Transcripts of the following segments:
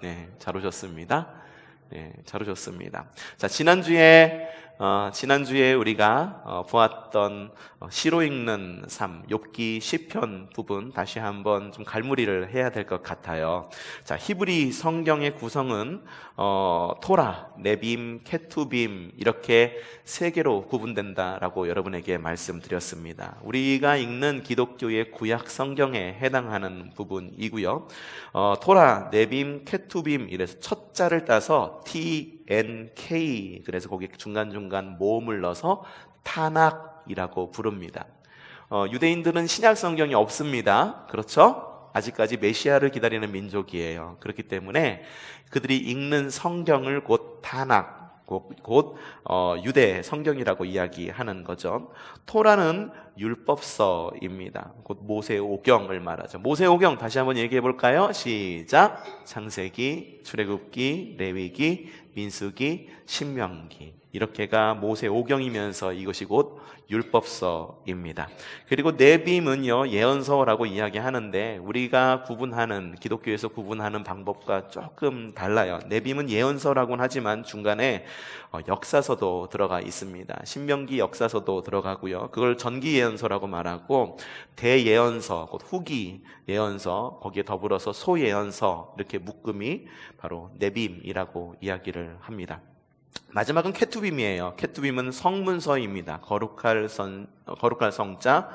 네, 잘 오셨습니다. 네, 잘 오셨습니다. 자, 지난주에 우리가 보았던 시로 읽는 삶, 욥기 시편 부분 다시 한번 좀 갈무리를 해야 될 것 같아요. 자, 히브리 성경의 구성은 토라, 네빔, 케투빔 이렇게 세 개로 구분된다라고 여러분에게 말씀드렸습니다. 우리가 읽는 기독교의 구약 성경에 해당하는 부분이고요. 토라, 네빔, 케투빔 이래서 첫 자를 따서 TNK, 그래서 거기 중간중간 모음을 넣어서 타낙이라고 부릅니다. 유대인들은 신약 성경이 없습니다. 그렇죠? 아직까지 메시아를 기다리는 민족이에요. 그렇기 때문에 그들이 읽는 성경을 곧 타낙, 곧 유대 성경이라고 이야기하는 거죠. 토라는 율법서입니다. 곧 모세오경을 말하죠. 모세오경 다시 한번 얘기해 볼까요? 시작. 창세기, 출애굽기, 레위기, 민수기, 신명기, 이렇게가 모세오경이면서 이것이 곧 율법서입니다. 그리고 네빔은요, 예언서라고 이야기하는데 우리가 구분하는, 기독교에서 구분하는 방법과 조금 달라요. 네빔은 예언서라고는 하지만 중간에 역사서도 들어가 있습니다. 신명기 역사서도 들어가고요. 그걸 전기 예언서라고 말하고, 대예언서, 곧 후기 예언서, 거기에 더불어서 소예언서, 이렇게 묶음이 바로 네빔이라고 이야기를 합니다. 마지막은 케투빔이에요. 케투빔은 성문서입니다. 거룩할 성자,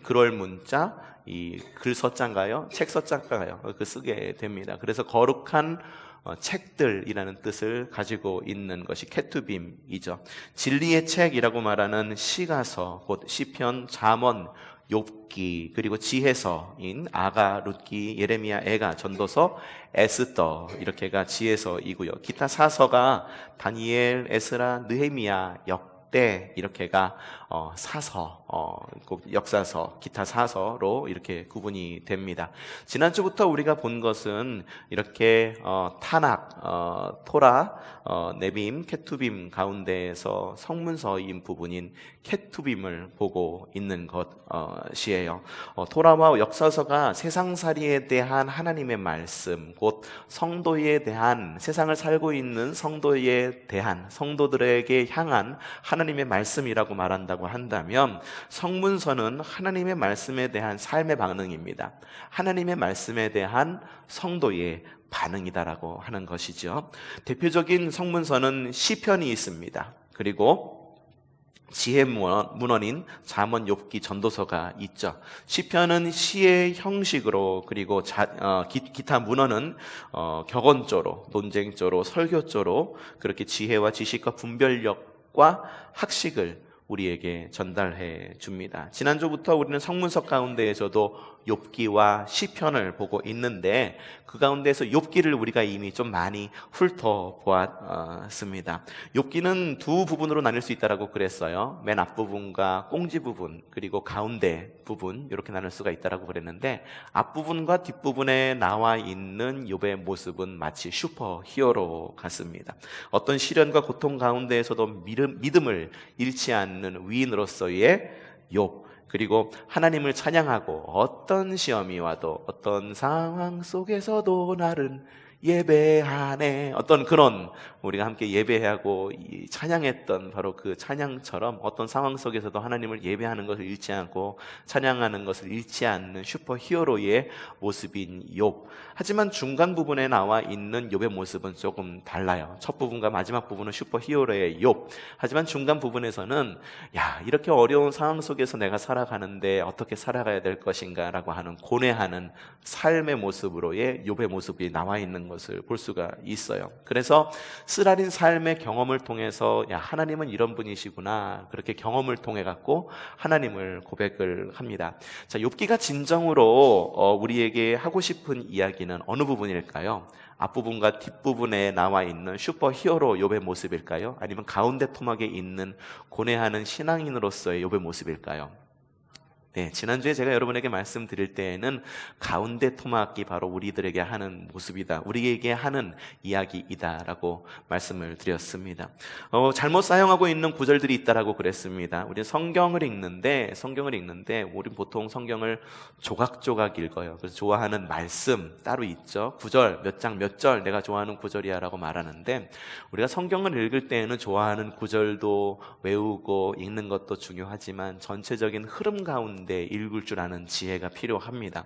그럴 문자, 이 글서자인가요? 책서자인가요? 그 쓰게 됩니다. 그래서 거룩한 책들이라는 뜻을 가지고 있는 것이 케투빔이죠. 진리의 책이라고 말하는 시가서, 곧 시편, 잠언, 욥기, 그리고 지혜서인 아가, 룻기, 예레미야, 에가, 전도서, 에스더, 이렇게가 지혜서이고요. 기타 사서가 다니엘, 에스라, 느헤미야, 역대, 이렇게가 사서, 역사서, 기타 사서로 이렇게 구분이 됩니다. 지난주부터 우리가 본 것은 이렇게 타낙, 토라, 네빔, 케투빔 가운데에서 성문서인 부분인 케투빔을 보고 있는 것이에요. 토라와 역사서가 세상살이에 대한 하나님의 말씀, 곧 성도에 대한, 세상을 살고 있는 성도에 대한, 성도들에게 향한 하나님의 말씀이라고 말한다고 한다면, 성문서는 하나님의 말씀에 대한 삶의 반응입니다. 하나님의 말씀에 대한 성도의 반응이다라고 하는 것이죠. 대표적인 성문서는 시편이 있습니다. 그리고 지혜 문헌인 잠언, 욥기, 전도서가 있죠. 시편은 시의 형식으로, 그리고 기타 문헌은 격언조로, 논쟁조로, 설교조로 그렇게 지혜와 지식과 분별력과 학식을 우리에게 전달해 줍니다. 지난주부터 우리는 성문서 가운데에서도 욥기와 시편을 보고 있는데, 그 가운데서 욥기를 우리가 이미 좀 많이 훑어보았습니다. 욥기는 두 부분으로 나눌 수 있다라고 그랬어요. 맨 앞부분과 꽁지 부분, 그리고 가운데 부분, 이렇게 나눌 수가 있다라고 그랬는데, 앞부분과 뒷부분에 나와 있는 욥의 모습은 마치 슈퍼 히어로 같습니다. 어떤 시련과 고통 가운데에서도 믿음을 잃지 않는 위인으로서의 욥, 그리고 하나님을 찬양하고 어떤 시험이 와도, 어떤 상황 속에서도 나를 예배하네, 어떤 그런, 우리가 함께 예배하고 찬양했던 바로 그 찬양처럼 어떤 상황 속에서도 하나님을 예배하는 것을 잃지 않고 찬양하는 것을 잃지 않는 슈퍼 히어로의 모습인 욥. 하지만 중간 부분에 나와 있는 욥의 모습은 조금 달라요. 첫 부분과 마지막 부분은 슈퍼 히어로의 욥. 하지만 중간 부분에서는 이렇게 어려운 상황 속에서 내가 살아가는데 어떻게 살아가야 될 것인가 라고 하는 고뇌하는 삶의 모습으로의 욥의 모습이 나와 있는 것을 볼 수가 있어요. 그래서 쓰라린 삶의 경험을 통해서 하나님은 이런 분이시구나, 그렇게 경험을 통해 갖고 하나님을 고백을 합니다. 자, 욥기가 진정으로 우리에게 하고 싶은 이야기는 어느 부분일까요? 앞부분과 뒷부분에 나와 있는 슈퍼 히어로 욥의 모습일까요? 아니면 가운데 토막에 있는 고뇌하는 신앙인으로서의 욥의 모습일까요? 네, 지난주에 제가 여러분에게 말씀드릴 때에는 가운데 토막이 바로 우리들에게 하는 모습이다, 우리에게 하는 이야기이다라고 말씀을 드렸습니다. 잘못 사용하고 있는 구절들이 있다라고 그랬습니다. 우리 성경을 읽는데 우리 보통 성경을 조각조각 읽어요. 그래서 좋아하는 말씀 따로 있죠. 구절, 몇 장 몇 절 내가 좋아하는 구절이야라고 말하는데, 우리가 성경을 읽을 때에는 좋아하는 구절도 외우고 읽는 것도 중요하지만 전체적인 흐름 가운데 읽을 줄 아는 지혜가 필요합니다.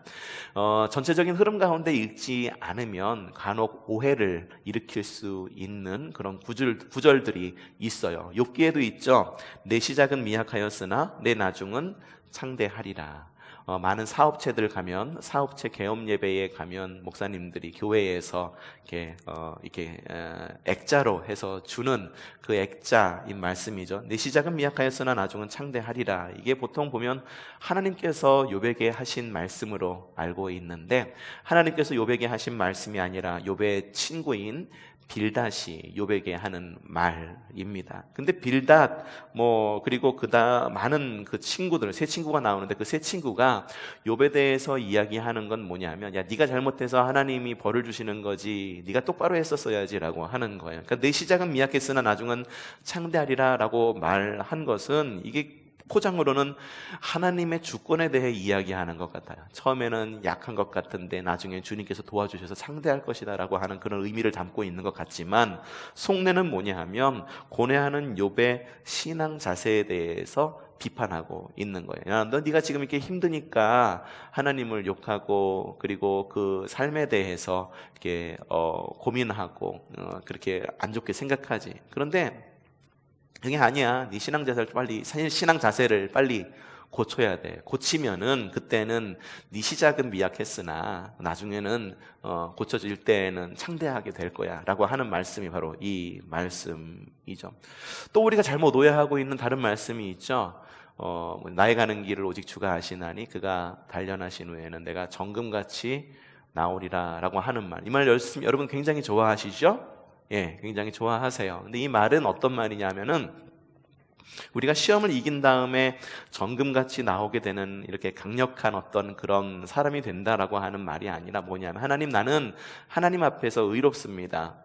전체적인 흐름 가운데 읽지 않으면 간혹 오해를 일으킬 수 있는 그런 구절들이 있어요. 욥기에도 있죠. 내 시작은 미약하였으나 내 나중은 창대하리라. 많은 사업체들 가면, 사업체 개업 예배에 가면 목사님들이 교회에서 이렇게 액자로 해서 주는 그 액자인 말씀이죠. 내 시작은 미약하였으나 나중은 창대하리라. 이게 보통 보면 하나님께서 욥에게 하신 말씀으로 알고 있는데, 하나님께서 욥에게 하신 말씀이 아니라 욥의 친구인 빌닷이 욥에게 하는 말입니다. 근데 빌닷 그리고 많은 그 친구들, 세 친구가 나오는데 그 세 친구가 욥에 대해서 이야기하는 건 뭐냐면, 야, 네가 잘못해서 하나님이 벌을 주시는 거지, 네가 똑바로 했었어야지라고 하는 거예요. 그러니까 내 시작은 미약했으나 나중은 창대하리라라고 말한 것은, 이게 포장으로는 하나님의 주권에 대해 이야기하는 것 같아요. 처음에는 약한 것 같은데 나중에 주님께서 도와주셔서 상대할 것이다 라고 하는 그런 의미를 담고 있는 것 같지만, 속내는 뭐냐 하면 고뇌하는 욥의 신앙 자세에 대해서 비판하고 있는 거예요. 야, 너 네가 지금 이렇게 힘드니까 하나님을 욕하고, 그리고 그 삶에 대해서 이렇게 고민하고 그렇게 안 좋게 생각하지. 그런데 그게 아니야. 네 신앙 자세를 빨리 고쳐야 돼. 고치면은 그때는 네 시작은 미약했으나 나중에는 고쳐질 때에는 창대하게 될 거야 라고 하는 말씀이 바로 이 말씀이죠. 또 우리가 잘못 오해하고 있는 다른 말씀이 있죠. 나의 가는 길을 오직 주가 아시나니 그가 단련하신 후에는 내가 정금같이 나오리라 라고 하는 말. 이 말 여러분 굉장히 좋아하시죠? 예, 굉장히 좋아하세요. 근데 이 말은 어떤 말이냐면은, 우리가 시험을 이긴 다음에 정금같이 나오게 되는 이렇게 강력한 어떤 그런 사람이 된다라고 하는 말이 아니라 뭐냐면, 나는 하나님 앞에서 의롭습니다.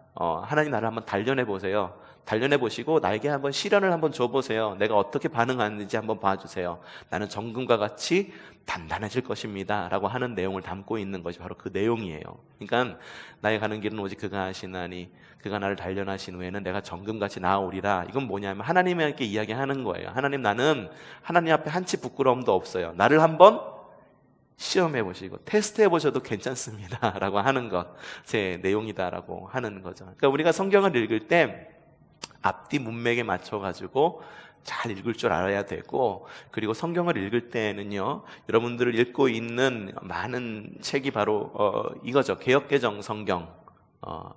하나님 나를 한번 단련해 보세요. 단련해 보시고 나에게 한번 시련을 한번 줘보세요. 내가 어떻게 반응하는지 한번 봐주세요. 나는 정금과 같이 단단해질 것입니다 라고 하는 내용을 담고 있는 것이 바로 그 내용이에요. 그러니까 나의 가는 길은 오직 그가 하시나니 그가 나를 단련하신 후에는 내가 정금같이 나아오리라. 이건 뭐냐면 하나님에게 이야기하는 거예요. 나는 하나님 앞에 한치 부끄러움도 없어요. 나를 한번 시험해 보시고 테스트해 보셔도 괜찮습니다 라고 하는 것, 제 내용이다라고 하는 거죠. 그러니까 우리가 성경을 읽을 때 앞뒤 문맥에 맞춰가지고 잘 읽을 줄 알아야 되고, 그리고 성경을 읽을 때는요, 여러분들을 읽고 있는 많은 책이 바로 이거죠. 개역개정 성경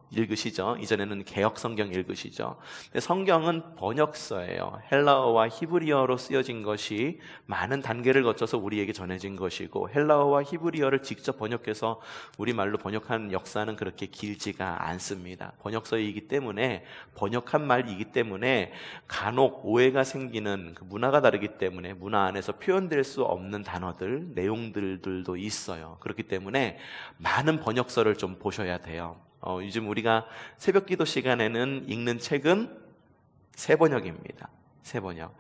읽으시죠. 이전에는 개역 성경 읽으시죠. 근데 성경은 번역서예요. 헬라어와 히브리어로 쓰여진 것이 많은 단계를 거쳐서 우리에게 전해진 것이고, 헬라어와 히브리어를 직접 번역해서 우리말로 번역한 역사는 그렇게 길지가 않습니다. 번역서이기 때문에, 번역한 말이기 때문에 간혹 오해가 생기는, 그 문화가 다르기 때문에 문화 안에서 표현될 수 없는 단어들, 내용들도 있어요. 그렇기 때문에 많은 번역서를 좀 보셔야 돼요. 요즘 우리가 새벽 기도 시간에는 읽는 책은 세 번역입니다. 세 번역.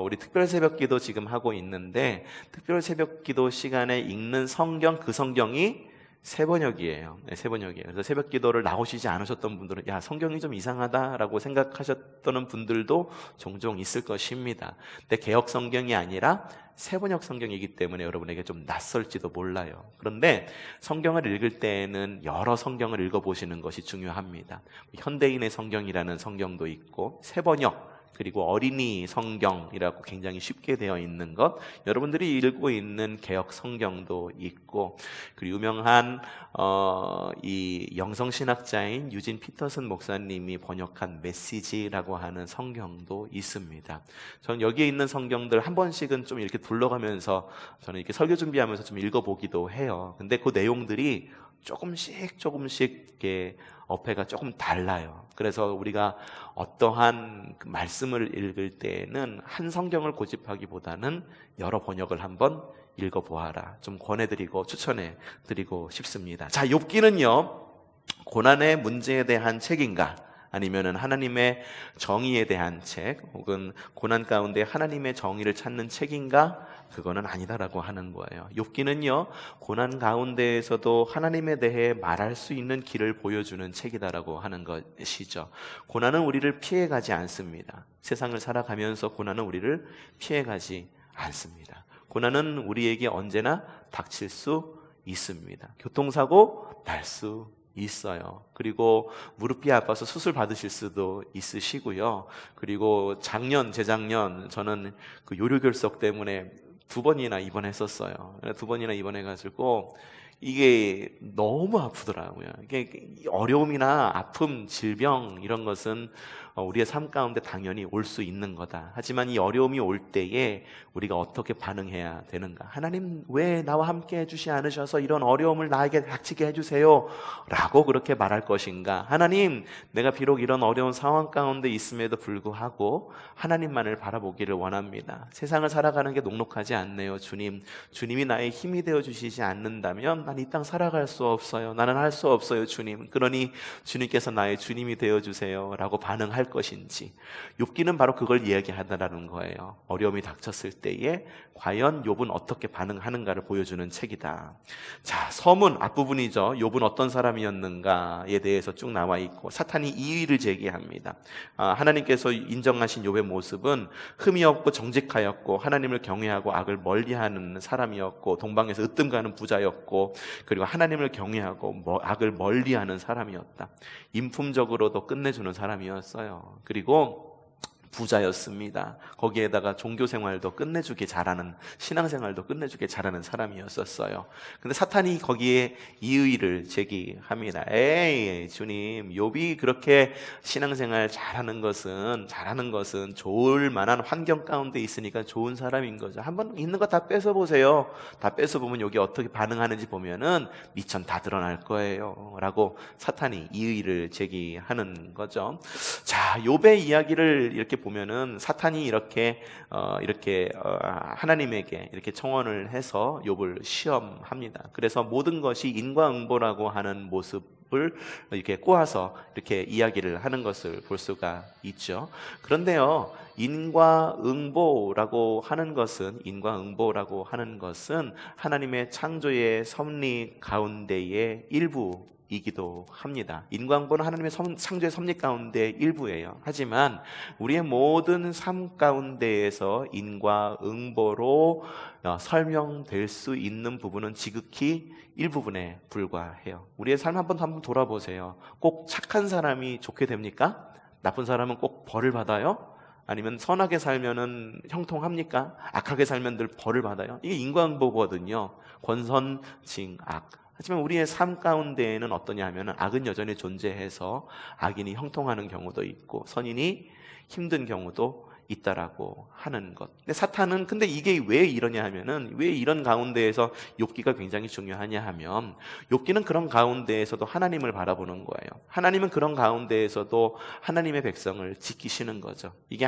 우리 특별 새벽 기도 지금 하고 있는데, 특별 새벽 기도 시간에 읽는 성경, 그 성경이 세 번역이에요. 네, 세 번역이에요. 그래서 새벽 기도를 나오시지 않으셨던 분들은, 야, 성경이 좀 이상하다라고 생각하셨던 분들도 종종 있을 것입니다. 근데 개역 성경이 아니라 세 번역 성경이기 때문에 여러분에게 좀 낯설지도 몰라요. 그런데 성경을 읽을 때에는 여러 성경을 읽어보시는 것이 중요합니다. 현대인의 성경이라는 성경도 있고, 세 번역, 그리고 어린이 성경이라고 굉장히 쉽게 되어 있는 것, 여러분들이 읽고 있는 개역 성경도 있고, 그리고 유명한 이 영성신학자인 유진 피터슨 목사님이 번역한 메시지라고 하는 성경도 있습니다. 저는 여기에 있는 성경들 한 번씩은 좀 이렇게 둘러가면서 저는 이렇게 설교 준비하면서 좀 읽어보기도 해요. 근데 그 내용들이 조금씩 이렇게 어폐가 조금 달라요. 그래서 우리가 어떠한 그 말씀을 읽을 때에는 한 성경을 고집하기보다는 여러 번역을 한번 읽어보아라, 좀 권해드리고 추천해드리고 싶습니다. 자, 욥기는요, 고난의 문제에 대한 책인가, 아니면은 하나님의 정의에 대한 책, 혹은 고난 가운데 하나님의 정의를 찾는 책인가? 그거는 아니다라고 하는 거예요. 욥기는요, 고난 가운데에서도 하나님에 대해 말할 수 있는 길을 보여주는 책이다라고 하는 것이죠. 고난은 우리를 피해가지 않습니다. 세상을 살아가면서 고난은 우리를 피해가지 않습니다. 고난은 우리에게 언제나 닥칠 수 있습니다. 교통사고 날 수 있어요. 그리고 무릎이 아파서 수술 받으실 수도 있으시고요. 그리고 재작년 저는 그 요류결석 때문에 2번이나 입원했었어요. 2번이나 입원해가지고 이게 너무 아프더라고요. 이게 어려움이나 아픔, 질병 이런 것은 우리의 삶 가운데 당연히 올 수 있는 거다. 하지만 이 어려움이 올 때에 우리가 어떻게 반응해야 되는가? 하나님, 왜 나와 함께 해주시 않으셔서 이런 어려움을 나에게 닥치게 해주세요 라고 그렇게 말할 것인가? 하나님, 내가 비록 이런 어려운 상황 가운데 있음에도 불구하고 하나님만을 바라보기를 원합니다. 세상을 살아가는 게 녹록하지 않네요. 주님이 나의 힘이 되어주시지 않는다면 난 이 땅 살아갈 수 없어요. 나는 할 수 없어요, 주님. 그러니 주님께서 나의 주님이 되어주세요 라고 반응할 것인지, 욥기는 바로 그걸 이야기하다라는 거예요. 어려움이 닥쳤을 때에 과연 욥은 어떻게 반응하는가를 보여주는 책이다. 자, 서문 앞부분이죠. 욥은 어떤 사람이었는가에 대해서 쭉 나와 있고, 사탄이 이의를 제기합니다. 하나님께서 인정하신 욥의 모습은 흠이 없고 정직하였고 하나님을 경외하고 악을 멀리하는 사람이었고, 동방에서 으뜸 가는 부자였고, 그리고 하나님을 경외하고 악을 멀리하는 사람이었다. 인품적으로도 끝내주는 사람이었어요. 그리고 부자였습니다. 거기에다가 종교생활도 끝내주게 잘하는, 신앙생활도 끝내주게 잘하는 사람이었었어요. 근데 사탄이 거기에 이의를 제기합니다. 에이, 주님, 욥이 그렇게 신앙생활 잘하는 것은 좋을 만한 환경 가운데 있으니까 좋은 사람인 거죠. 한번 있는 거 다 뺏어보세요. 다 뺏어보면 여기 어떻게 반응하는지 보면은 미천 다 드러날 거예요 라고 사탄이 이의를 제기하는 거죠. 자, 욥의 이야기를 이렇게 보면은 사탄이 이렇게 하나님에게 이렇게 청원을 해서 욥을 시험합니다. 그래서 모든 것이 인과응보라고 하는 모습을 이렇게 꼬아서 이렇게 이야기를 하는 것을 볼 수가 있죠. 그런데요, 인과응보라고 하는 것은 하나님의 창조의 섭리 가운데의 일부이기도 합니다. 인과응보는 하나님의 창조의 섭리 가운데 일부예요. 하지만 우리의 모든 삶 가운데에서 인과응보로 설명될 수 있는 부분은 지극히 일부분에 불과해요. 우리의 삶 한번 돌아보세요. 꼭 착한 사람이 좋게 됩니까? 나쁜 사람은 꼭 벌을 받아요? 아니면 선하게 살면은 형통합니까? 악하게 살면 늘 벌을 받아요? 이게 인과응보거든요. 권선징악. 하지만 우리의 삶 가운데에는 어떠냐 하면 악은 여전히 존재해서 악인이 형통하는 경우도 있고 선인이 힘든 경우도 있다라고 하는 것. 근데 사탄은 이게 왜 이러냐 하면은, 왜 이런 가운데에서 욥기가 굉장히 중요하냐 하면, 욥기는 그런 가운데에서도 하나님을 바라보는 거예요. 하나님은 그런 가운데에서도 하나님의 백성을 지키시는 거죠. 이게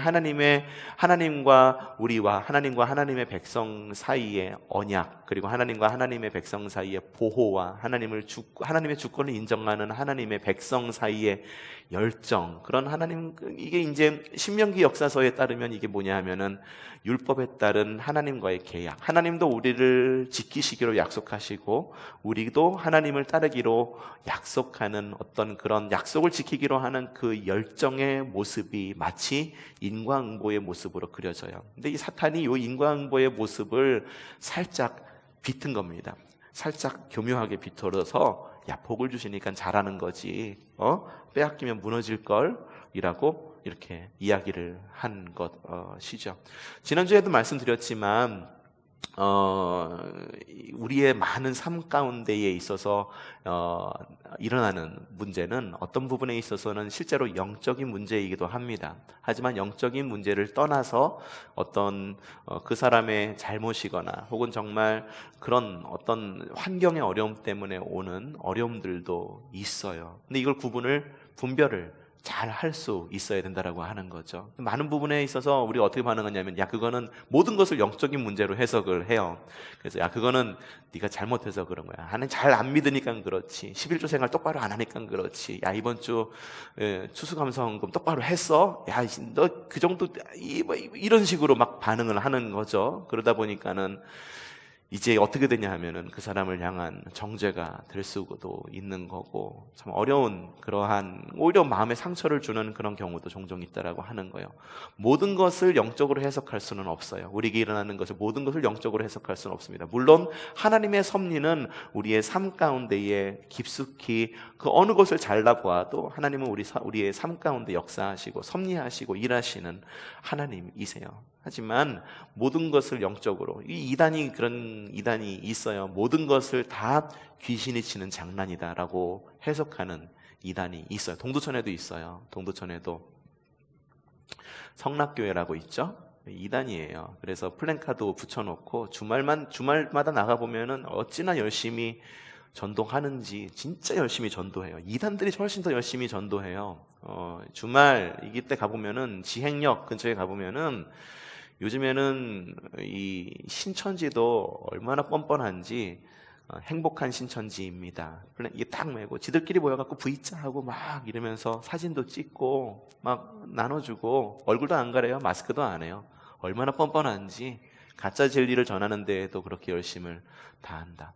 하나님과 우리와 하나님과 하나님의 백성 사이의 언약, 그리고 하나님과 하나님의 백성 사이의 보호와 하나님의 주권을 인정하는 하나님의 백성 사이의 열정, 그런 하나님, 이게 이제 신명기 역사서에 따르면 이게 뭐냐 하면은 율법에 따른 하나님과의 계약. 하나님도 우리를 지키시기로 약속하시고 우리도 하나님을 따르기로 약속하는 어떤 그런 약속을 지키기로 하는 그 열정의 모습이 마치 인과응보의 모습으로 그려져요. 근데 이 사탄이 이 인과응보의 모습을 살짝 비튼 겁니다. 살짝 교묘하게 비틀어서, 야, 복을 주시니까 잘하는 거지, 빼앗기면 무너질 걸 이라고 이렇게 이야기를 한 것이죠. 지난주에도 말씀드렸지만 우리의 많은 삶 가운데에 있어서 일어나는 문제는 어떤 부분에 있어서는 실제로 영적인 문제이기도 합니다. 하지만 영적인 문제를 떠나서 어떤 그 사람의 잘못이거나 혹은 정말 그런 어떤 환경의 어려움 때문에 오는 어려움들도 있어요. 근데 이걸 분별을 잘 할 수 있어야 된다라고 하는 거죠. 많은 부분에 있어서 우리가 어떻게 반응하냐면, 야, 그거는 모든 것을 영적인 문제로 해석을 해요. 그래서 야, 그거는 네가 잘못해서 그런 거야. 하나님 잘 안 믿으니까 그렇지. 11조 생활 똑바로 안 하니까 그렇지. 야, 이번 주 추수감사헌금 똑바로 했어? 야, 너 그 정도 이런 식으로 막 반응을 하는 거죠. 그러다 보니까는 이제 어떻게 되냐 하면은 그 사람을 향한 정죄가 될 수도 있는 거고, 참 어려운 그러한 오히려 마음에 상처를 주는 그런 경우도 종종 있다라고 하는 거예요. 모든 것을 영적으로 해석할 수는 없어요. 우리에게 일어나는 것을 모든 것을 영적으로 해석할 수는 없습니다. 물론 하나님의 섭리는 우리의 삶 가운데에 깊숙이 그 어느 것을 잘라보아도 하나님은 우리의 삶 가운데 역사하시고 섭리하시고 일하시는 하나님이세요. 하지만 모든 것을 영적으로, 이 이단이 그런 이단이 있어요. 모든 것을 다 귀신이 치는 장난이다라고 해석하는 이단이 있어요. 동두천에도 있어요. 동두천에도 성락교회라고 있죠. 이단이에요. 그래서 플랜카드 붙여놓고 주말마다 나가보면은 어찌나 열심히 전도하는지 진짜 열심히 전도해요. 이단들이 훨씬 더 열심히 전도해요. 주말 이때 가보면은 지행역 근처에 가보면은 요즘에는 이 신천지도 얼마나 뻔뻔한지 행복한 신천지입니다. 이게 딱 메고 지들끼리 모여갖고 V자 하고 막 이러면서 사진도 찍고 막 나눠주고 얼굴도 안 가려요. 마스크도 안 해요. 얼마나 뻔뻔한지 가짜 진리를 전하는 데에도 그렇게 열심을 다한다.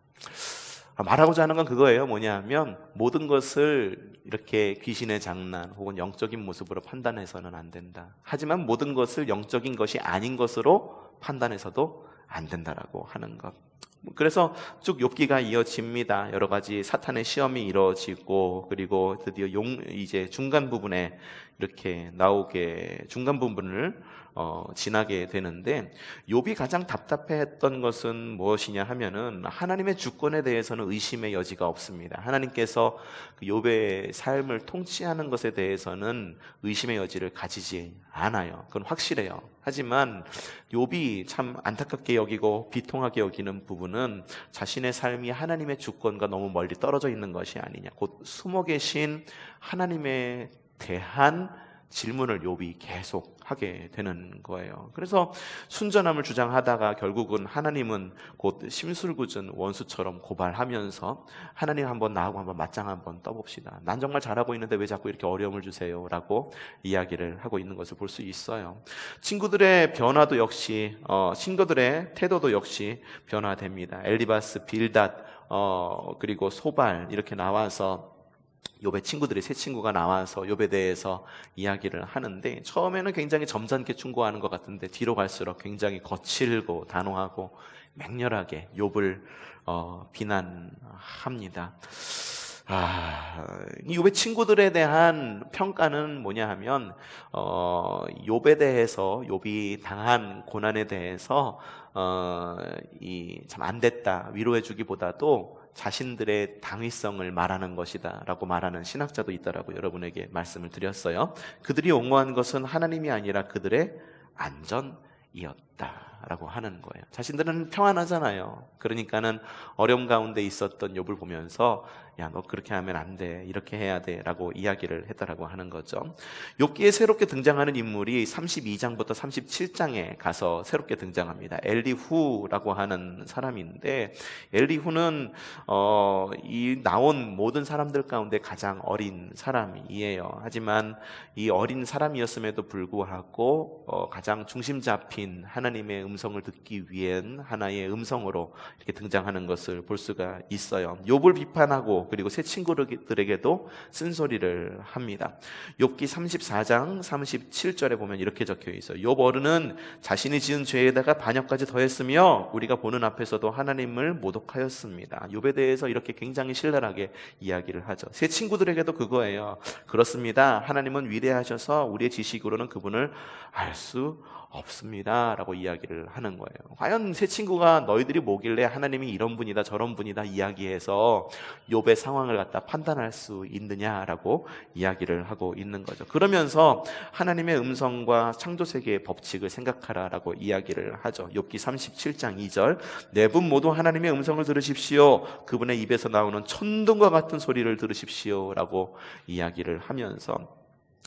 말하고자 하는 건 그거예요. 뭐냐면 모든 것을 이렇게 귀신의 장난 혹은 영적인 모습으로 판단해서는 안 된다. 하지만 모든 것을 영적인 것이 아닌 것으로 판단해서도 안 된다라고 하는 것. 그래서 쭉 욥기가 이어집니다. 여러 가지 사탄의 시험이 이루어지고, 그리고 드디어 이제 중간 부분에 이렇게 나오게 중간 부분을 지나게 되는데, 욥이 가장 답답해했던 것은 무엇이냐 하면은 하나님의 주권에 대해서는 의심의 여지가 없습니다. 하나님께서 그 욥의 삶을 통치하는 것에 대해서는 의심의 여지를 가지지 않아요. 그건 확실해요. 하지만 욥이 참 안타깝게 여기고 비통하게 여기는 부분은 자신의 삶이 하나님의 주권과 너무 멀리 떨어져 있는 것이 아니냐, 곧 숨어 계신 하나님에 대한 질문을 욥이 계속 하게 되는 거예요. 그래서 순전함을 주장하다가 결국은 하나님은 곧 심술궂은 원수처럼 고발하면서, 하나님 한번 나하고 한번 맞짱 한번 떠봅시다. 난 정말 잘하고 있는데 왜 자꾸 이렇게 어려움을 주세요? 라고 이야기를 하고 있는 것을 볼 수 있어요. 친구들의 변화도 역시 친구들의 태도도 역시 변화됩니다. 엘리바스, 빌닷 그리고 소발 이렇게 나와서 욥의 친구들이 세 친구가 나와서 욥에 대해서 이야기를 하는데, 처음에는 굉장히 점잖게 충고하는 것 같은데 뒤로 갈수록 굉장히 거칠고 단호하고 맹렬하게 욥을 비난합니다. 이 욥의 친구들에 대한 평가는 뭐냐 하면 욥에 대해서, 욥이 당한 고난에 대해서 이 참 안 됐다 위로해 주기보다도 자신들의 당위성을 말하는 것이다 라고 말하는 신학자도 있다라고 여러분에게 말씀을 드렸어요. 그들이 옹호한 것은 하나님이 아니라 그들의 안전이었다 라고 하는 거예요. 자신들은 평안하잖아요. 그러니까는 어려움 가운데 있었던 욥을 보면서, 야, 너 그렇게 하면 안 돼, 이렇게 해야 돼 라고 이야기를 했다라고 하는 거죠. 욥기에 새롭게 등장하는 인물이 32장부터 37장에 가서 새롭게 등장합니다. 엘리후라고 하는 사람인데, 엘리후는 이 나온 모든 사람들 가운데 가장 어린 사람이에요. 하지만 이 어린 사람이었음에도 불구하고 가장 중심 잡힌 하나님의 음성을 듣기 위한 하나의 음성으로 이렇게 등장하는 것을 볼 수가 있어요. 욥을 비판하고 그리고 새 친구들에게도 쓴소리를 합니다. 욥기 34장 37절에 보면 이렇게 적혀 있어요. 욥 어른은 자신이 지은 죄에다가 반역까지 더했으며 우리가 보는 앞에서도 하나님을 모독하였습니다. 욥에 대해서 이렇게 굉장히 신랄하게 이야기를 하죠. 새 친구들에게도 그거예요. 그렇습니다. 하나님은 위대하셔서 우리의 지식으로는 그분을 알 수 없습니다 라고 이야기를 하는 거예요. 과연 새 친구가 너희들이 뭐길래 하나님이 이런 분이다 저런 분이다 이야기해서 욥의 욥의 상황을 갖다 판단할 수 있느냐라고 이야기를 하고 있는 거죠. 그러면서 하나님의 음성과 창조세계의 법칙을 생각하라라고 이야기를 하죠. 욥기 37장 2절, 네 분 모두 하나님의 음성을 들으십시오. 그분의 입에서 나오는 천둥과 같은 소리를 들으십시오 라고 이야기를 하면서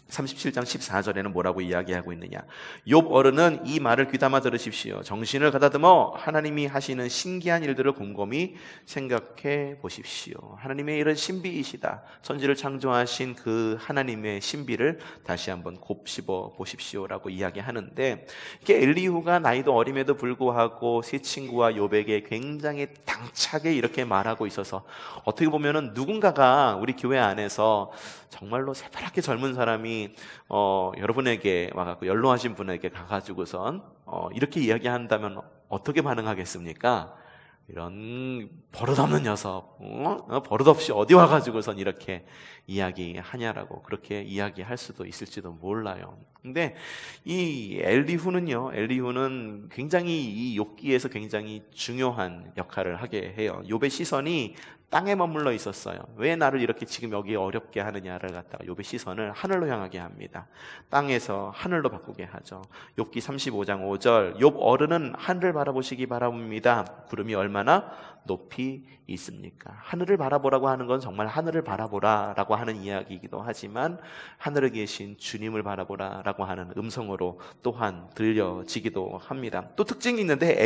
37장 14절에는 뭐라고 이야기하고 있느냐, 욥 어른은 이 말을 귀담아 들으십시오. 정신을 가다듬어 하나님이 하시는 신기한 일들을 곰곰이 생각해 보십시오. 하나님의 일은 신비이시다. 천지를 창조하신 그 하나님의 신비를 다시 한번 곱씹어 보십시오라고 이야기하는데, 이게 엘리후가 나이도 어림에도 불구하고 세 친구와 욥에게 굉장히 당차게 이렇게 말하고 있어서, 어떻게 보면은 누군가가 우리 교회 안에서 정말로 새파랗게 젊은 사람이 여러분에게 와갖고 연로하신 분에게 가가지고선 이렇게 이야기한다면 어떻게 반응하겠습니까? 이런 버릇없는 녀석, 버릇없이 어디 와가지고선 이렇게 이야기하냐라고 그렇게 이야기할 수도 있을지도 몰라요. 근데 이 엘리후는 굉장히 이 욥기에서 굉장히 중요한 역할을 하게 해요. 욥의 시선이 땅에 머물러 있었어요. 왜 나를 이렇게 지금 여기 어렵게 하느냐를 갖다가 욥의 시선을 하늘로 향하게 합니다. 땅에서 하늘로 바꾸게 하죠. 욥기 35장 5절, 욥 어른은 하늘을 바라보시기 바랍니다. 구름이 얼마나 높이 있습니까? 하늘을 바라보라고 하는 건 정말 하늘을 바라보라라고 하는 이야기이기도 하지만, 하늘에 계신 주님을 바라보라라고 하는 음성으로 또한 들려지기도 합니다. 또 특징이 있는데,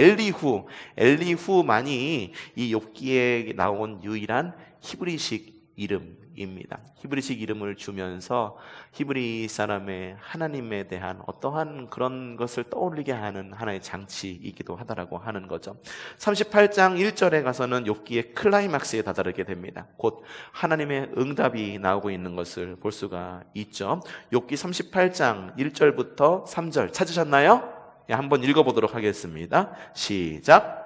엘리후만이 이 욥기에 나온 유일한 히브리식 이름입니다. 히브리식 이름을 주면서 히브리 사람의 하나님에 대한 어떠한 그런 것을 떠올리게 하는 하나의 장치이기도 하다라고 하는 거죠. 38장 1절에 가서는 욥기의 클라이막스에 다다르게 됩니다. 곧 하나님의 응답이 나오고 있는 것을 볼 수가 있죠. 욥기 38장 1절부터 3절 찾으셨나요? 한번 읽어보도록 하겠습니다. 시작.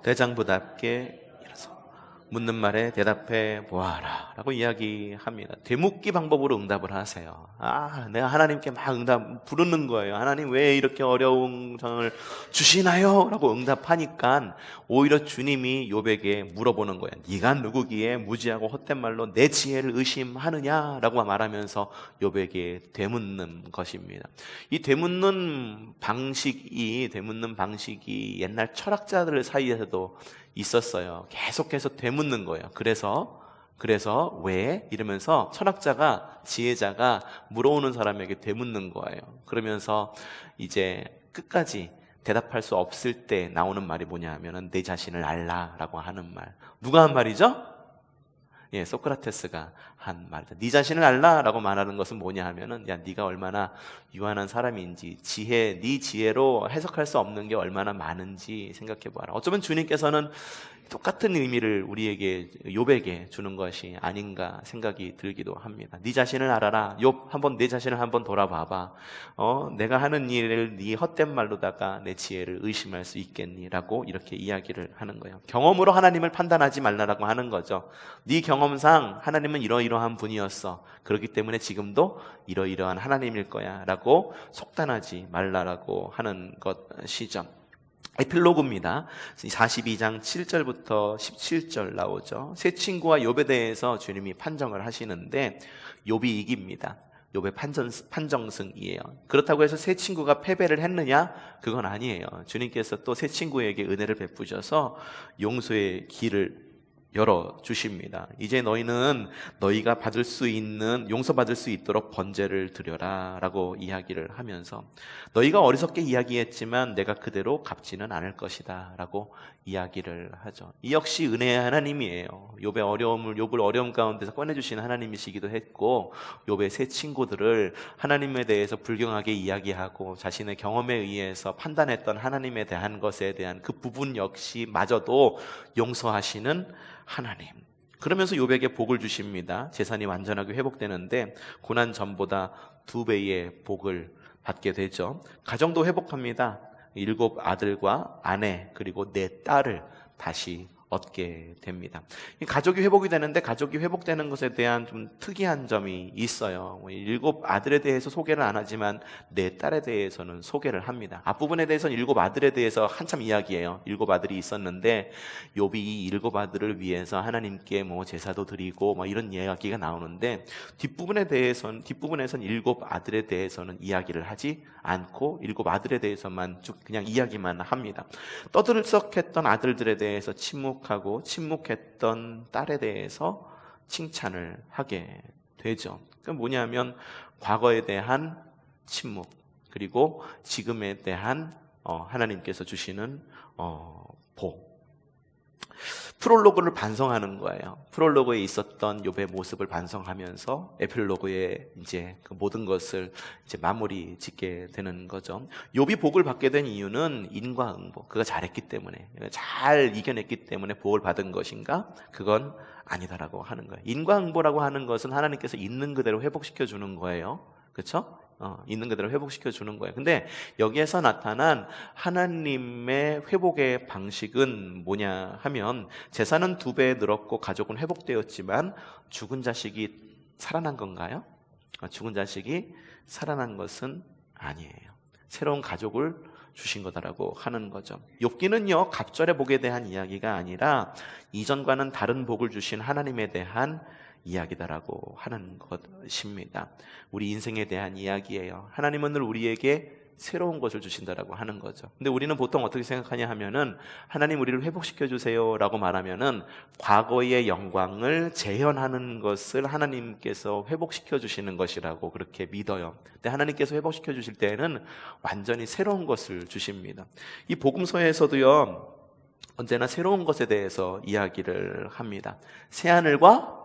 대장부답게 묻는 말에 대답해 보아라 라고 이야기합니다. 되묻기 방법으로 응답을 하세요. 내가 하나님께 막 응답 부르는 거예요. 하나님 왜 이렇게 어려운 상을 주시나요? 라고 응답하니까 오히려 주님이 욥에게 물어보는 거예요. 네가 누구기에 무지하고 헛된 말로 내 지혜를 의심하느냐? 라고 말하면서 욥에게 되묻는 것입니다. 이 되묻는 방식이 옛날 철학자들 사이에서도 있었어요. 계속해서 되묻는 거예요. 그래서 왜? 이러면서 지혜자가 물어오는 사람에게 되묻는 거예요. 그러면서 이제 끝까지 대답할 수 없을 때 나오는 말이 뭐냐 하면은 내 자신을 알라라고 하는 말. 누가 한 말이죠? 소크라테스가 한 말이다. 네 자신을 알라라고 말하는 것은 뭐냐 하면은, 네가 얼마나 유한한 사람인지, 네 지혜로 해석할 수 없는 게 얼마나 많은지 생각해 보아라. 어쩌면 주님께서는 똑같은 의미를 우리에게, 욥에게 주는 것이 아닌가 생각이 들기도 합니다. 네 자신을 알아라. 욥, 한번 내 자신을 한번 돌아봐봐. 내가 하는 일을 네 헛된 말로다가 내 지혜를 의심할 수 있겠니라고 이렇게 이야기를 하는 거예요. 경험으로 하나님을 판단하지 말라라고 하는 거죠. 네 경험상 하나님은 이러이러한 분이었어. 그렇기 때문에 지금도 이러이러한 하나님일 거야 라고 속단하지 말라라고 하는 것이죠. 에필로그입니다. 42장 7절부터 17절 나오죠. 세 친구와 욥에 대해서 주님이 판정을 하시는데 욥이 이깁니다. 욥의 판정승이에요. 그렇다고 해서 세 친구가 패배를 했느냐? 그건 아니에요. 주님께서 또 세 친구에게 은혜를 베푸셔서 용서의 길을 열어주십니다. 이제 너희는 너희가 용서받을 수 있도록 번제를 드려라 라고 이야기를 하면서, 너희가 어리석게 이야기했지만 내가 그대로 갚지는 않을 것이다 라고 이야기를 하죠. 이 역시 은혜의 하나님이에요. 욥을 어려움 가운데서 꺼내주신 하나님이시기도 했고, 욥의 세 친구들을 하나님에 대해서 불경하게 이야기하고 자신의 경험에 의해서 판단했던 하나님에 대한 것에 대한 그 부분 역시 마저도 용서하시는 하나님. 그러면서 욥에게 복을 주십니다. 재산이 완전하게 회복되는데 고난 전보다 2배의 복을 받게 되죠. 가정도 회복합니다. 7 아들과 아내 그리고 4 딸을 다시 얻게 됩니다. 가족이 회복이 되는데 가족이 회복되는 것에 대한 좀 특이한 점이 있어요. 7 아들에 대해서 소개를 안 하지만 4 딸에 대해서는 소개를 합니다. 앞부분에 대해서는 7 아들에 대해서 한참 이야기해요. 7 아들이 있었는데 욥이 이 7 아들을 위해서 하나님께 뭐 제사도 드리고 뭐 이런 이야기가 나오는데 뒷부분에선 7 아들에 대해서는 이야기를 하지 않고 7 아들에 대해서만 쭉 그냥 이야기만 합니다. 떠들썩했던 아들들에 대해서 침묵했던 딸에 대해서 칭찬을 하게 되죠. 그건 뭐냐면 과거에 대한 침묵, 그리고 지금에 대한 하나님께서 주시는 복. 프롤로그를 반성하는 거예요. 프롤로그에 있었던 욥의 모습을 반성하면서 에필로그에 이제 그 모든 것을 이제 마무리 짓게 되는 거죠. 욥이 복을 받게 된 이유는 인과응보, 그가 잘했기 때문에, 잘 이겨냈기 때문에 복을 받은 것인가? 그건 아니다라고 하는 거예요. 인과응보라고 하는 것은 하나님께서 있는 그대로 회복시켜 주는 거예요. 그렇죠? 있는 그대로 회복시켜 주는 거예요. 근데 여기에서 나타난 하나님의 회복의 방식은 뭐냐 하면, 재산은 2배 늘었고 가족은 회복되었지만 죽은 자식이 살아난 건가요? 죽은 자식이 살아난 것은 아니에요. 새로운 가족을 주신 거다라고 하는 거죠. 욥기는요, 갑절의 복에 대한 이야기가 아니라 이전과는 다른 복을 주신 하나님에 대한 이야기다라고 하는 것입니다. 우리 인생에 대한 이야기예요. 하나님은 늘 우리에게 새로운 것을 주신다라고 하는 거죠. 근데 우리는 보통 어떻게 생각하냐 하면은, 하나님 우리를 회복시켜 주세요 라고 말하면은 과거의 영광을 재현하는 것을 하나님께서 회복시켜 주시는 것이라고 그렇게 믿어요. 근데 하나님께서 회복시켜 주실 때에는 완전히 새로운 것을 주십니다. 이 복음서에서도요, 언제나 새로운 것에 대해서 이야기를 합니다. 새하늘과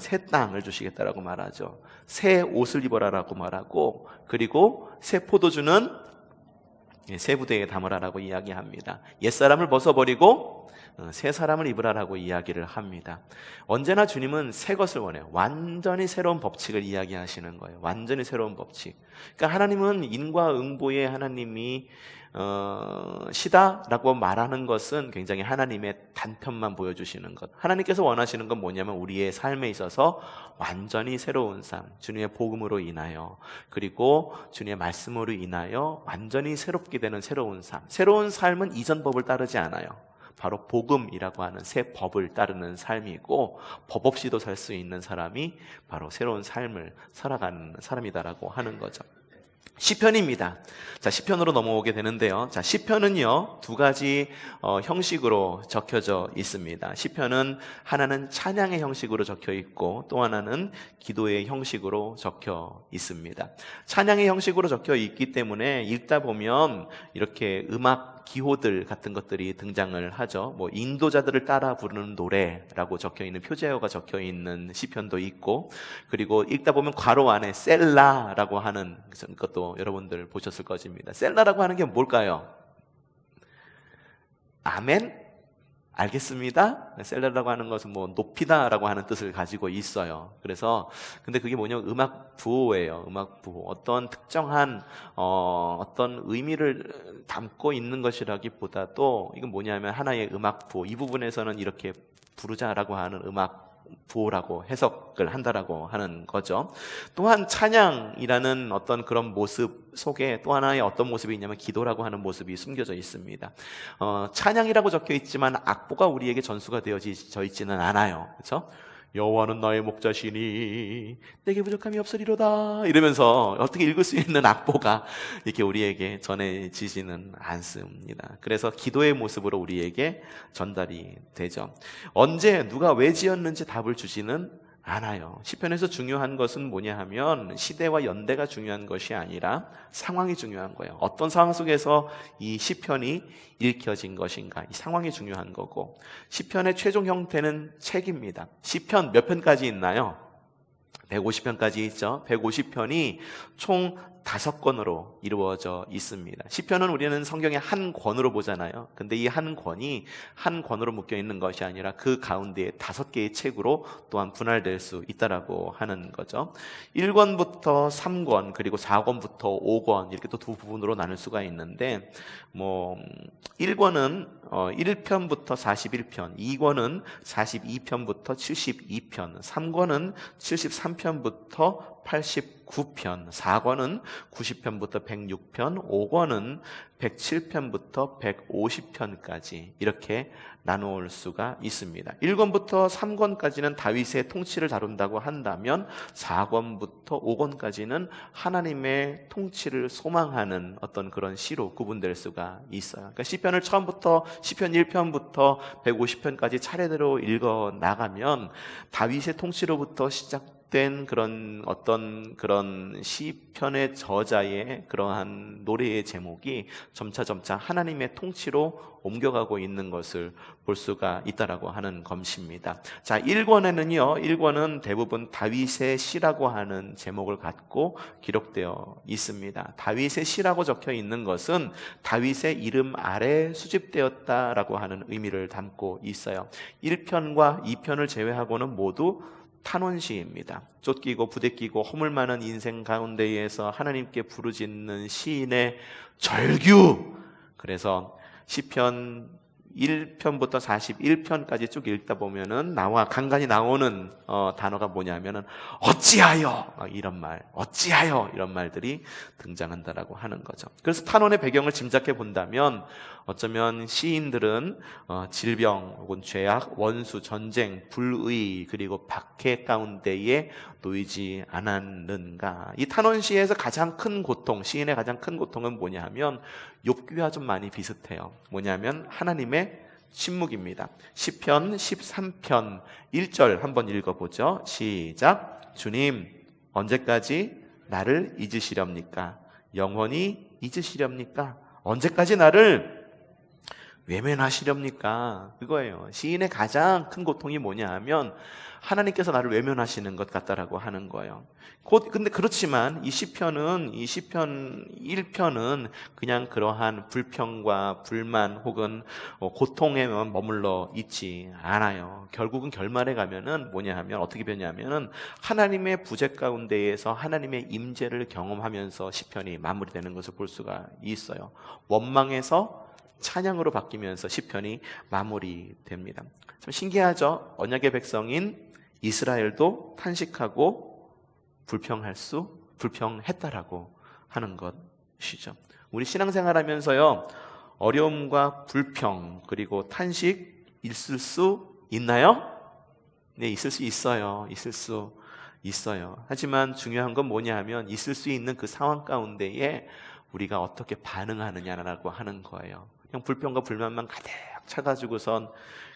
새 땅을 주시겠다라고 말하죠. 새 옷을 입어라라고 말하고, 그리고 새 포도주는 새 부대에 담으라라고 이야기합니다. 옛사람을 벗어버리고 새 사람을 입으라라고 이야기를 합니다. 언제나 주님은 새 것을 원해요. 완전히 새로운 법칙을 이야기하시는 거예요. 완전히 새로운 법칙. 그러니까 하나님은 인과응보의 하나님이 시다라고 말하는 것은 굉장히 하나님의 단편만 보여주시는 것. 하나님께서 원하시는 건 뭐냐면, 우리의 삶에 있어서 완전히 새로운 삶, 주님의 복음으로 인하여, 그리고 주님의 말씀으로 인하여 완전히 새롭게 되는 새로운 삶. 새로운 삶은 이전 법을 따르지 않아요. 바로 복음이라고 하는 새 법을 따르는 삶이고, 법 없이도 살 수 있는 사람이 바로 새로운 삶을 살아가는 사람이다라고 하는 거죠. 시편입니다. 자, 시편으로 넘어오게 되는데요. 자, 시편은요, 2가지 형식으로 적혀져 있습니다. 시편은 하나는 찬양의 형식으로 적혀 있고, 또 하나는 기도의 형식으로 적혀 있습니다. 찬양의 형식으로 적혀 있기 때문에 읽다 보면 이렇게 음악 기호들 같은 것들이 등장을 하죠. 뭐 인도자들을 따라 부르는 노래라고 적혀 있는 표제어가 적혀 있는 시편도 있고, 그리고 읽다 보면 괄호 안에 셀라라고 하는 것도 여러분들 보셨을 것입니다. 셀라라고 하는 게 뭘까요? 아멘? 알겠습니다. 셀라라고 하는 것은 뭐 높이다라고 하는 뜻을 가지고 있어요. 그래서 근데 그게 뭐냐면 음악 부호예요. 음악 부호. 어떤 특정한 어떤 의미를 담고 있는 것이라기보다도 이건 뭐냐면 하나의 음악 부호. 이 부분에서는 이렇게 부르자라고 하는 음악 부호라고 해석을 한다라고 하는 거죠. 또한 찬양이라는 어떤 그런 모습 속에 또 하나의 어떤 모습이 있냐면 기도라고 하는 모습이 숨겨져 있습니다. 찬양이라고 적혀 있지만 악보가 우리에게 전수가 되어져 있지는 않아요. 그렇죠? 여호와는 나의 목자시니 내게 부족함이 없으리로다 이러면서 어떻게 읽을 수 있는 악보가 이렇게 우리에게 전해지지는 않습니다. 그래서 기도의 모습으로 우리에게 전달이 되죠. 언제 누가 왜 지었는지 답을 주지는 않아요. 시편에서 중요한 것은 뭐냐 하면 시대와 연대가 중요한 것이 아니라 상황이 중요한 거예요. 어떤 상황 속에서 이 시편이 읽혀진 것인가, 이 상황이 중요한 거고, 시편의 최종 형태는 책입니다. 시편 몇 편까지 있나요? 150편까지 있죠. 150편이 총 5권으로 이루어져 있습니다. 시편은 우리는 성경의 한 권으로 보잖아요. 근데 이 한 권이 한 권으로 묶여 있는 것이 아니라 그 가운데에 5개의 책으로 또한 분할될 수 있다라고 하는 거죠. 1권부터 3권 그리고 4권부터 5권 이렇게 또 두 부분으로 나눌 수가 있는데 1권은 1편부터 41편, 2권은 42편부터 72편, 3권은 73편부터 89편, 4권은 90편부터 106편, 5권은 107편부터 150편까지 이렇게 나누어 수가 있습니다. 1권부터 3권까지는 다윗의 통치를 다룬다고 한다면 4권부터 5권까지는 하나님의 통치를 소망하는 어떤 그런 시로 구분될 수가 있어요. 그러니까 시편을 처음부터 시편 1편부터 150편까지 차례대로 읽어 나가면 다윗의 통치로부터 시작된 그런 어떤 그런 시편의 저자의 그러한 노래의 제목이 점차 하나님의 통치로 옮겨가고 있는 것을 볼 수가 있다라고 하는 것입니다. 자, 1권은 대부분 다윗의 시라고 하는 제목을 갖고 기록되어 있습니다. 다윗의 시라고 적혀 있는 것은 다윗의 이름 아래 수집되었다라고 하는 의미를 담고 있어요. 1편과 2편을 제외하고는 모두 탄원시입니다. 쫓기고 부대끼고 허물 많은 인생 가운데에서 하나님께 부르짖는 시인의 절규. 그래서 시편 1편부터 41편까지 쭉 읽다 보면은 나와 간간히 나오는 단어가 뭐냐면은 어찌하여 이런 말, 어찌하여 이런 말들이 등장한다라고 하는 거죠. 그래서 탄원의 배경을 짐작해 본다면 어쩌면 시인들은 질병 혹은 죄악, 원수, 전쟁, 불의 그리고 박해 가운데에 놓이지 않았는가. 이 탄원시에서 가장 큰 고통, 시인의 가장 큰 고통은 뭐냐 하면 욥기와 좀 많이 비슷해요. 뭐냐면 하나님의 침묵입니다. 시편 13편 1절 한번 읽어보죠. 시작. 주님, 언제까지 나를 잊으시렵니까? 영원히 잊으시렵니까? 언제까지 나를 외면하시렵니까? 그거예요. 시인의 가장 큰 고통이 뭐냐 하면 하나님께서 나를 외면하시는 것 같다라고 하는 거예요. 근데 그렇지만 이 시편 1편은 그냥 그러한 불평과 불만 혹은 고통에만 머물러 있지 않아요. 결국은 결말에 가면은 뭐냐 하면 어떻게 변냐면은 하나님의 부재 가운데에서 하나님의 임재를 경험하면서 시편이 마무리되는 것을 볼 수가 있어요. 원망에서 찬양으로 바뀌면서 시편이 마무리됩니다. 참 신기하죠? 언약의 백성인 이스라엘도 탄식하고 불평했다라고 하는 것이죠. 우리 신앙생활하면서요, 어려움과 불평 그리고 탄식 있을 수 있나요? 네, 있을 수 있어요. 있을 수 있어요. 하지만 중요한 건 뭐냐 하면 있을 수 있는 그 상황 가운데에 우리가 어떻게 반응하느냐라고 하는 거예요. 그냥 불평과 불만만 가득 차가지고선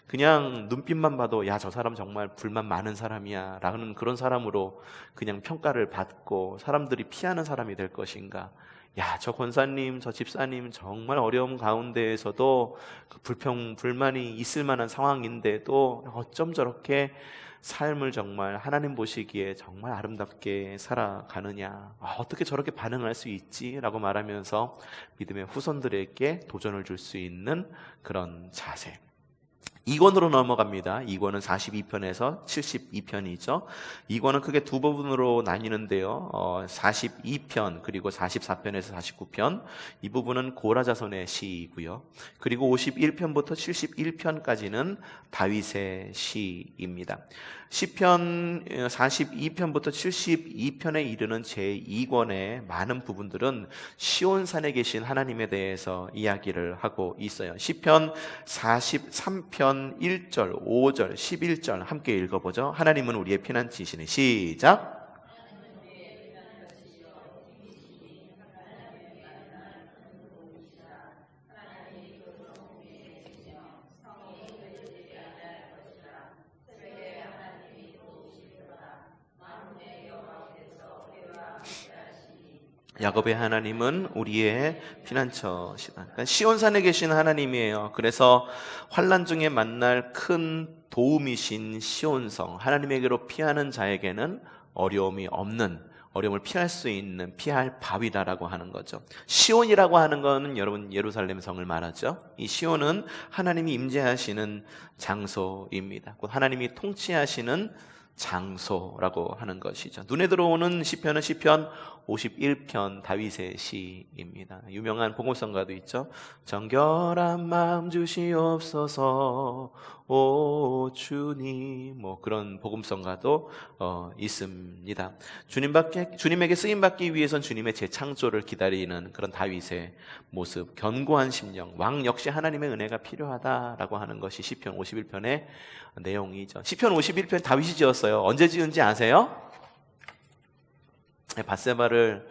그냥 눈빛만 봐도 야, 저 사람 정말 불만 많은 사람이야 라는 그런 사람으로 그냥 평가를 받고 사람들이 피하는 사람이 될 것인가. 야, 저 권사님, 저 집사님 정말 어려움 가운데에서도 그 불평, 불만이 있을 만한 상황인데도 어쩜 저렇게 삶을 정말 하나님 보시기에 정말 아름답게 살아가느냐, 어떻게 저렇게 반응할 수 있지? 라고 말하면서 믿음의 후손들에게 도전을 줄 수 있는 그런 자세. 2권으로 넘어갑니다. 2권은 42편에서 72편이죠. 2권은 크게 두 부분으로 나뉘는데요. 42편 그리고 44편에서 49편, 이 부분은 고라 자손의 시이고요. 그리고 51편부터 71편까지는 다윗의 시입니다. 시편 42편부터 72편에 이르는 제2권의 많은 부분들은 시온산에 계신 하나님에 대해서 이야기를 하고 있어요. 시편 43편 1절, 5절, 11절 함께 읽어보죠. 하나님은 우리의 피난처시니. 시작. 야곱의 하나님은 우리의 피난처시다. 그러니까 시온산에 계신 하나님이에요. 그래서 환난 중에 만날 큰 도움이신 시온성, 하나님에게로 피하는 자에게는 어려움이 없는, 어려움을 피할 수 있는 피할 바위다라고 하는 거죠. 시온이라고 하는 거는 여러분 예루살렘 성을 말하죠. 이 시온은 하나님이 임재하시는 장소입니다. 곧 하나님이 통치하시는 장소라고 하는 것이죠. 눈에 들어오는 시편은 시편 51편 다윗의 시입니다. 유명한 복음성가도 있죠. 정결한 마음 주시옵소서 오 주님, 뭐 그런 복음성가도 있습니다. 주님에게 쓰임 받기 위해선 주님의 재창조를 기다리는 그런 다윗의 모습, 견고한 심령, 왕 역시 하나님의 은혜가 필요하다라고 하는 것이 시편 51편의 내용이죠. 시편 51편 다윗이 지었어요. 언제 지은지 아세요? 밧세바를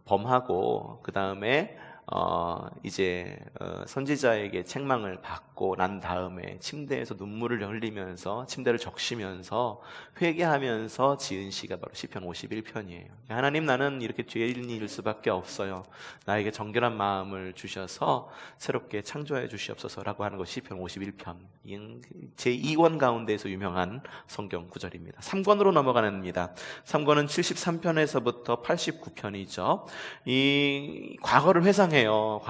범하고 그 다음에 이제 선지자에게 책망을 받고 난 다음에 침대에서 눈물을 흘리면서 침대를 적시면서 회개하면서 지은 시가 바로 시편 51편이에요. 하나님, 나는 이렇게 죄인일 수밖에 없어요. 나에게 정결한 마음을 주셔서 새롭게 창조해 주시옵소서라고 하는 것이 시편 51편 제2권 가운데에서 유명한 성경 구절입니다. 3권으로 넘어가는입니다. 3권은 73편에서부터 89편이죠. 이 과거를 회상해요.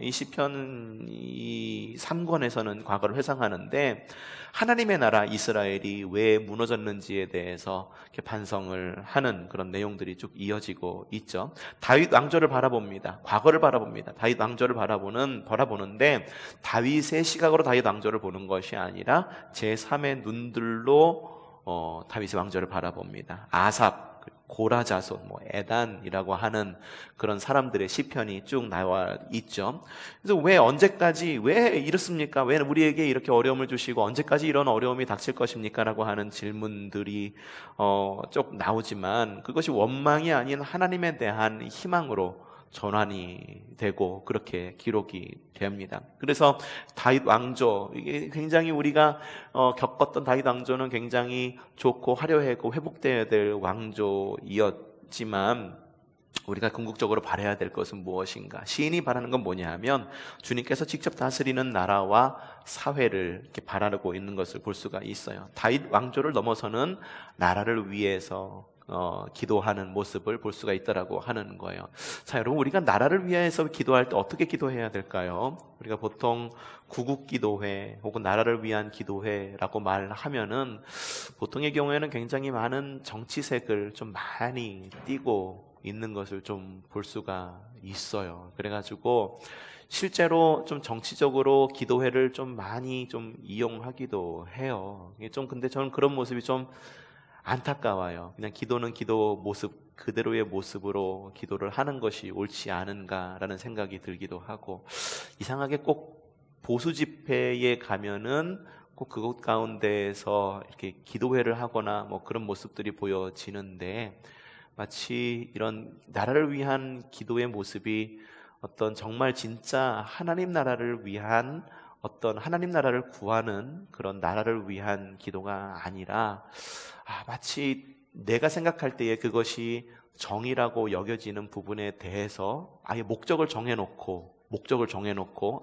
이 시편 이 3권에서는 과거를 회상하는데 하나님의 나라 이스라엘이 왜 무너졌는지에 대해서 이렇게 반성을 하는 그런 내용들이 쭉 이어지고 있죠. 다윗 왕조를 바라봅니다. 과거를 바라봅니다. 다윗 왕조를 바라보는데 다윗의 시각으로 다윗 왕조를 보는 것이 아니라 제3의 눈들로 다윗의 왕조를 바라봅니다. 아삽, 고라 자손, 에단이라고 하는 그런 사람들의 시편이 쭉 나와 있죠. 그래서 왜 이렇습니까? 왜 우리에게 이렇게 어려움을 주시고 언제까지 이런 어려움이 닥칠 것입니까? 라고 하는 질문들이 쭉 나오지만 그것이 원망이 아닌 하나님에 대한 희망으로 전환이 되고 그렇게 기록이 됩니다. 그래서 다윗 왕조, 이게 굉장히 우리가 겪었던 다윗 왕조는 굉장히 좋고 화려하고 회복되어야 될 왕조이었지만 우리가 궁극적으로 바라야 될 것은 무엇인가? 시인이 바라는 건 뭐냐 하면 주님께서 직접 다스리는 나라와 사회를 이렇게 바라고 있는 것을 볼 수가 있어요. 다윗 왕조를 넘어서는 나라를 위해서 기도하는 모습을 볼 수가 있다라고 하는 거예요. 자, 여러분, 우리가 나라를 위해서 기도할 때 어떻게 기도해야 될까요? 우리가 보통 구국기도회 혹은 나라를 위한 기도회라고 말하면은 보통의 경우에는 굉장히 많은 정치색을 좀 많이 띠고 있는 것을 좀 볼 수가 있어요. 그래가지고 실제로 좀 정치적으로 기도회를 좀 많이 좀 이용하기도 해요. 근데 저는 그런 모습이 좀 안타까워요. 그냥 기도는 기도 모습 그대로의 모습으로 기도를 하는 것이 옳지 않은가라는 생각이 들기도 하고, 이상하게 꼭 보수 집회에 가면은 꼭 그곳 가운데에서 이렇게 기도회를 하거나 그런 모습들이 보여지는데, 마치 이런 나라를 위한 기도의 모습이 어떤 정말 진짜 하나님 나라를 위한 어떤 하나님 나라를 구하는 그런 나라를 위한 기도가 아니라 마치 내가 생각할 때에 그것이 정의라고 여겨지는 부분에 대해서 아예 목적을 정해놓고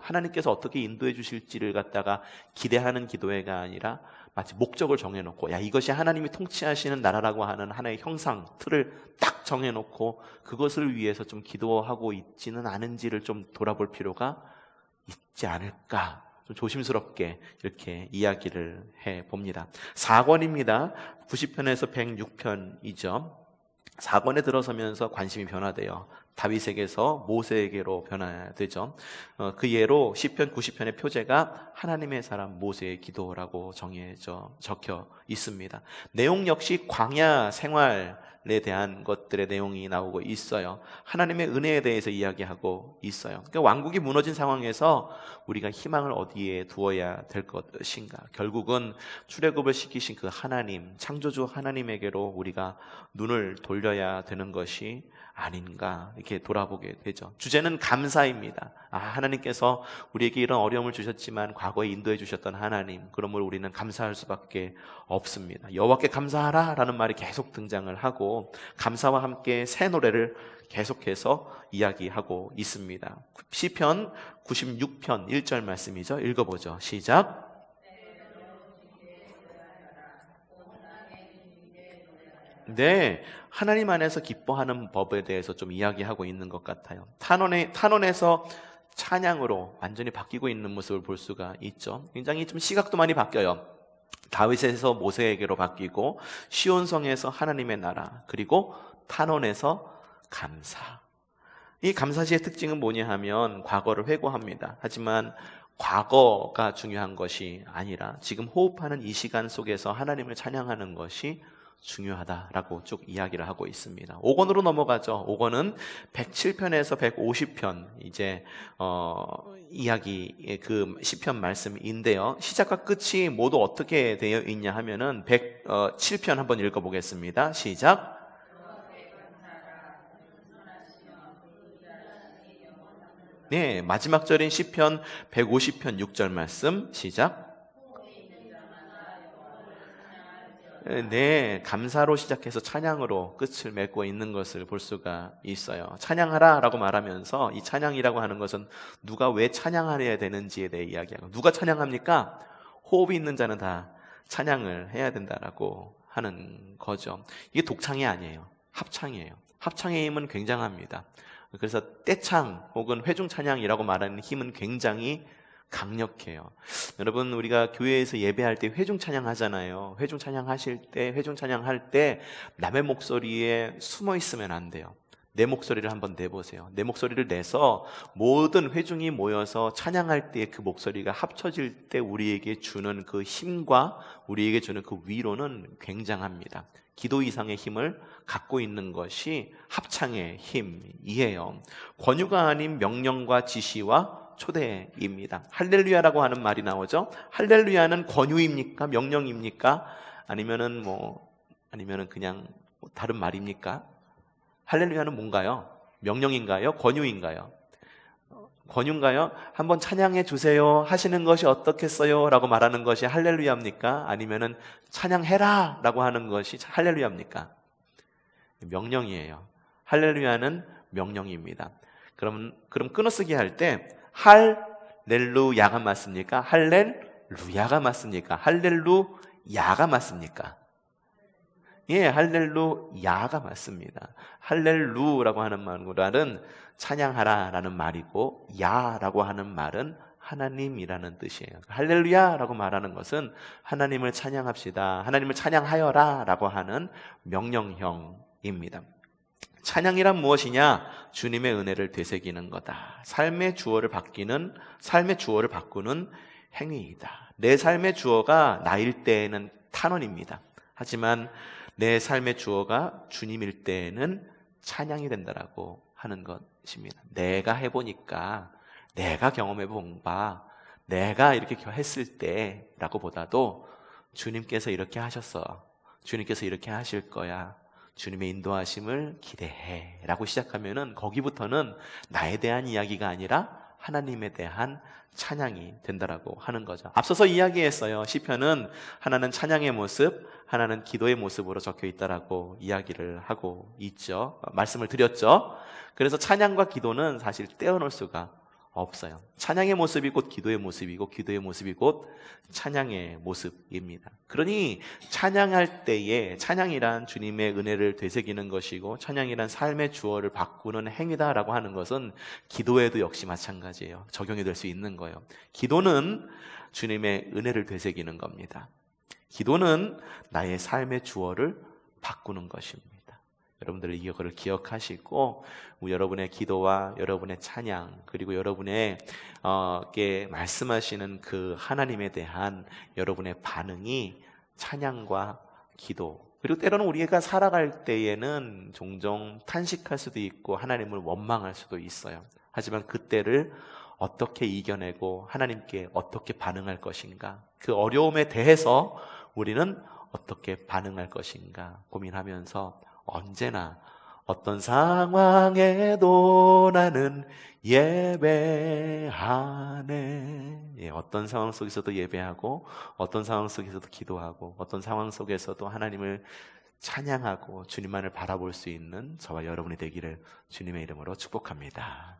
하나님께서 어떻게 인도해 주실지를 갖다가 기대하는 기도회가 아니라 마치 목적을 정해놓고 이것이 하나님이 통치하시는 나라라고 하는 하나의 형상, 틀을 딱 정해놓고 그것을 위해서 좀 기도하고 있지는 않은지를 좀 돌아볼 필요가 있지 않을까, 좀 조심스럽게 이렇게 이야기를 해봅니다. 4권입니다. 90편에서 106편이죠. 4권에 들어서면서 관심이 변화돼요. 다윗에게서 모세에게로 변화되죠. 그 예로 시편 90편의 표제가 하나님의 사람 모세의 기도라고 적혀 있습니다. 내용 역시 광야 생활에 대한 것들의 내용이 나오고 있어요. 하나님의 은혜에 대해서 이야기하고 있어요. 그러니까 왕국이 무너진 상황에서 우리가 희망을 어디에 두어야 될 것인가? 결국은 출애굽을 시키신 그 하나님, 창조주 하나님에게로 우리가 눈을 돌려야 되는 것이 아닌가, 이렇게 돌아보게 되죠. 주제는 감사입니다. 하나님께서 우리에게 이런 어려움을 주셨지만 과거에 인도해 주셨던 하나님, 그러므로 우리는 감사할 수밖에 없습니다. 여호와께 감사하라 라는 말이 계속 등장을 하고, 감사와 함께 새 노래를 계속해서 이야기하고 있습니다. 시편 96편 1절 말씀이죠. 읽어보죠. 시작. 네, 하나님 안에서 기뻐하는 법에 대해서 좀 이야기하고 있는 것 같아요. 탄원에서 찬양으로 완전히 바뀌고 있는 모습을 볼 수가 있죠. 굉장히 좀 시각도 많이 바뀌어요. 다윗에서 모세에게로 바뀌고, 시온성에서 하나님의 나라, 그리고 탄원에서 감사. 이 감사시의 특징은 뭐냐 하면 과거를 회고합니다. 하지만 과거가 중요한 것이 아니라 지금 호흡하는 이 시간 속에서 하나님을 찬양하는 것이 중요하다라고 쭉 이야기를 하고 있습니다. 5권으로 넘어가죠. 5권은 107편에서 150편 이제 이야기 그 시편 말씀인데요. 시작과 끝이 모두 어떻게 되어 있냐 하면은 107편 한번 읽어보겠습니다. 시작. 네, 마지막 절인 시편 150편 6절 말씀 시작. 네, 감사로 시작해서 찬양으로 끝을 맺고 있는 것을 볼 수가 있어요. 찬양하라 라고 말하면서 이 찬양이라고 하는 것은 누가 왜 찬양하려야 되는지에 대해 이야기하고, 누가 찬양합니까? 호흡이 있는 자는 다 찬양을 해야 된다라고 하는 거죠. 이게 독창이 아니에요. 합창이에요. 합창의 힘은 굉장합니다. 그래서 떼창 혹은 회중찬양이라고 말하는 힘은 굉장히 강력해요. 여러분, 우리가 교회에서 예배할 때 회중찬양 하잖아요. 회중찬양 할 때 남의 목소리에 숨어 있으면 안 돼요. 내 목소리를 한번 내보세요. 내 목소리를 내서 모든 회중이 모여서 찬양할 때 그 목소리가 합쳐질 때 우리에게 주는 그 힘과 우리에게 주는 그 위로는 굉장합니다. 기도 이상의 힘을 갖고 있는 것이 합창의 힘이에요. 권유가 아닌 명령과 지시와 초대입니다. 할렐루야라고 하는 말이 나오죠. 할렐루야는 권유입니까? 명령입니까? 아니면은 그냥 다른 말입니까? 할렐루야는 뭔가요? 명령인가요? 권유인가요? 권유인가요? 한번 찬양해 주세요 하시는 것이 어떻겠어요? 라고 말하는 것이 할렐루야입니까? 아니면은 찬양해라 라고 하는 것이 할렐루야입니까? 명령이에요. 할렐루야는 명령입니다. 그럼 끊어쓰기 할 때 할렐루야가 맞습니까? 할렐루야가 맞습니까? 할렐루야가 맞습니까? 예, 할렐루야가 맞습니다. 할렐루라고 하는 말은 찬양하라라는 말이고, 야라고 하는 말은 하나님이라는 뜻이에요. 할렐루야라고 말하는 것은 하나님을 찬양합시다, 하나님을 찬양하여라 라고 하는 명령형입니다. 찬양이란 무엇이냐? 주님의 은혜를 되새기는 거다. 삶의 주어를 바꾸는 행위이다. 내 삶의 주어가 나일 때에는 탄원입니다. 하지만 내 삶의 주어가 주님일 때에는 찬양이 된다라고 하는 것입니다. 내가 해보니까, 내가 경험해본 바, 내가 이렇게 했을 때라고 보다도 주님께서 이렇게 하셨어, 주님께서 이렇게 하실 거야, 주님의 인도하심을 기대해 라고 시작하면은 거기부터는 나에 대한 이야기가 아니라 하나님에 대한 찬양이 된다라고 하는 거죠. 앞서서 이야기했어요. 시편은 하나는 찬양의 모습, 하나는 기도의 모습으로 적혀 있다라고 이야기를 하고 있죠. 말씀을 드렸죠. 그래서 찬양과 기도는 사실 떼어놓을 수가 없어요. 찬양의 모습이 곧 기도의 모습이고, 기도의 모습이 곧 찬양의 모습입니다. 그러니 찬양할 때에, 찬양이란 주님의 은혜를 되새기는 것이고 찬양이란 삶의 주어를 바꾸는 행위다라고 하는 것은 기도에도 역시 마찬가지예요. 적용이 될 수 있는 거예요. 기도는 주님의 은혜를 되새기는 겁니다. 기도는 나의 삶의 주어를 바꾸는 것입니다. 여러분들 이거를 기억하시고, 여러분의 기도와 여러분의 찬양, 그리고 여러분에게 말씀하시는 그 하나님에 대한 여러분의 반응이 찬양과 기도, 그리고 때로는 우리가 살아갈 때에는 종종 탄식할 수도 있고 하나님을 원망할 수도 있어요. 하지만 그때를 어떻게 이겨내고 하나님께 어떻게 반응할 것인가, 그 어려움에 대해서 우리는 어떻게 반응할 것인가 고민하면서 언제나 어떤 상황에도 나는 예배하네. 예, 어떤 상황 속에서도 예배하고, 어떤 상황 속에서도 기도하고, 어떤 상황 속에서도 하나님을 찬양하고 주님만을 바라볼 수 있는 저와 여러분이 되기를 주님의 이름으로 축복합니다.